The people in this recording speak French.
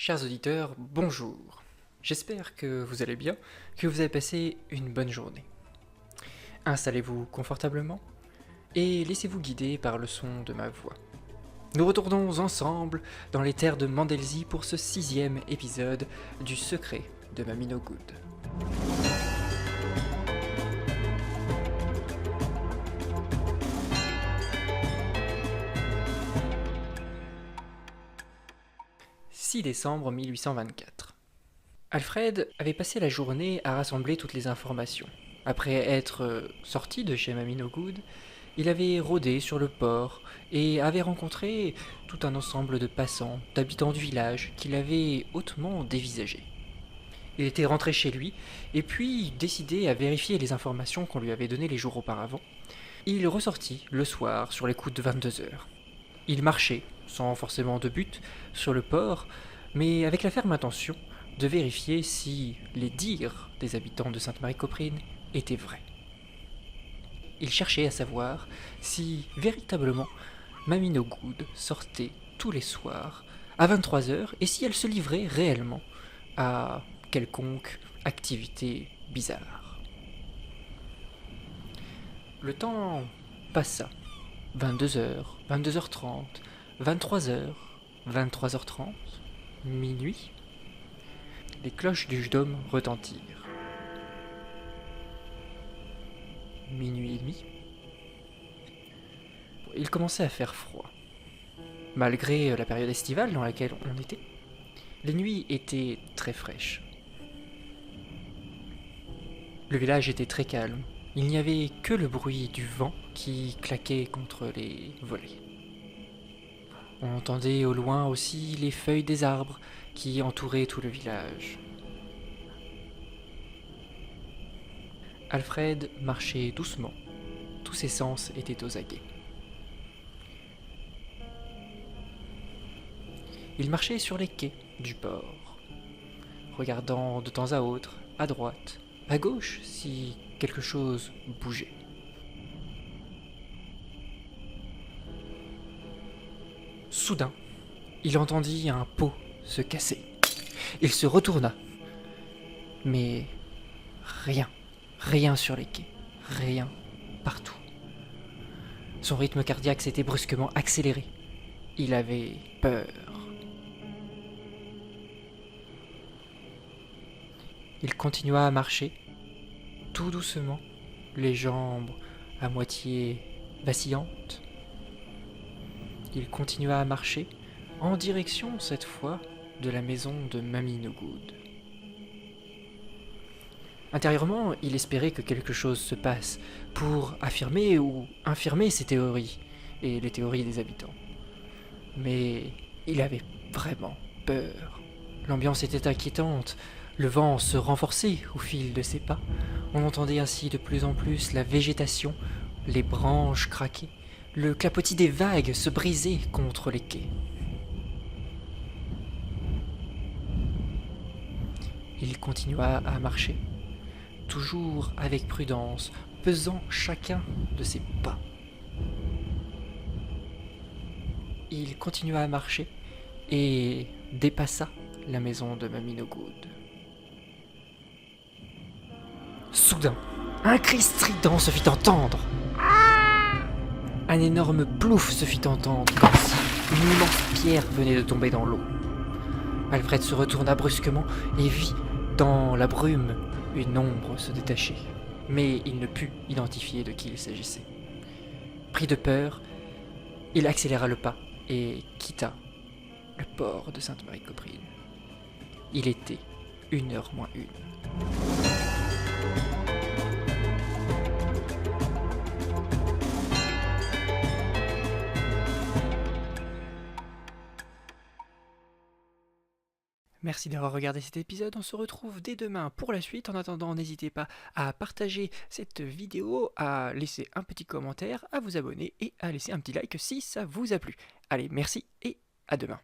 Chers auditeurs, bonjour. J'espère que vous allez bien, que vous avez passé une bonne journée. Installez-vous confortablement et laissez-vous guider par le son de ma voix. Nous retournons ensemble dans les terres de Mandelzy pour ce 6e épisode du secret de Mamie No Good. « 6 décembre 1824. Alfred avait passé la journée à rassembler toutes les informations. Après être sorti de chez Mamie No Good, il avait rôdé sur le port et avait rencontré tout un ensemble de passants, d'habitants du village, qu'il avait hautement dévisagés. Il était rentré chez lui, et puis, décidé à vérifier les informations qu'on lui avait données les jours auparavant, il ressortit le soir sur les coups de 22 heures. Il marchait, sans forcément de but, sur le port, mais avec la ferme intention de vérifier si les dires des habitants de Sainte-Marie-Coprine étaient vrais. Il cherchait à savoir si, véritablement, Mamie No Good sortait tous les soirs à 23 heures et si elle se livrait réellement à quelconque activité bizarre. Le temps passa. 22 heures, 22h30, 23 heures, 23h30, minuit. Les cloches du dôme retentirent. Minuit et demi. Il commençait à faire froid. Malgré la période estivale dans laquelle on était, les nuits étaient très fraîches. Le village était très calme. Il n'y avait que le bruit du vent qui claquait contre les volets. On entendait au loin aussi les feuilles des arbres qui entouraient tout le village. Alfred marchait doucement. Tous ses sens étaient aux aguets. Il marchait sur les quais du port, regardant de temps à autre, à droite, à gauche, si quelque chose bougeait. Soudain, il entendit un pot se casser. Il se retourna. Mais rien sur les quais, rien partout. Son rythme cardiaque s'était brusquement accéléré. Il avait peur. Il continua à marcher, tout doucement, les jambes à moitié vacillantes. Il continua à marcher, en direction, cette fois, de la maison de Mamie No Good. Intérieurement, il espérait que quelque chose se passe pour affirmer ou infirmer ses théories et les théories des habitants. Mais il avait vraiment peur. L'ambiance était inquiétante, le vent se renforçait au fil de ses pas. On entendait ainsi de plus en plus la végétation, les branches craquer, le clapotis des vagues se briser contre les quais. Il continua à marcher, toujours avec prudence, pesant chacun de ses pas. Il continua à marcher et dépassa la maison de Mamie No Good. Soudain, un cri strident se fit entendre. Un énorme plouf se fit entendre, comme si une immense pierre venait de tomber dans l'eau. Alfred se retourna brusquement et vit, dans la brume, une ombre se détacher. Mais il ne put identifier de qui il s'agissait. Pris de peur, il accéléra le pas et quitta le port de Sainte-Marie-Coprine. Il était 1h moins 1. Merci d'avoir regardé cet épisode, on se retrouve dès demain pour la suite. En attendant, n'hésitez pas à partager cette vidéo, à laisser un petit commentaire, à vous abonner et à laisser un petit like si ça vous a plu. Allez, merci et à demain.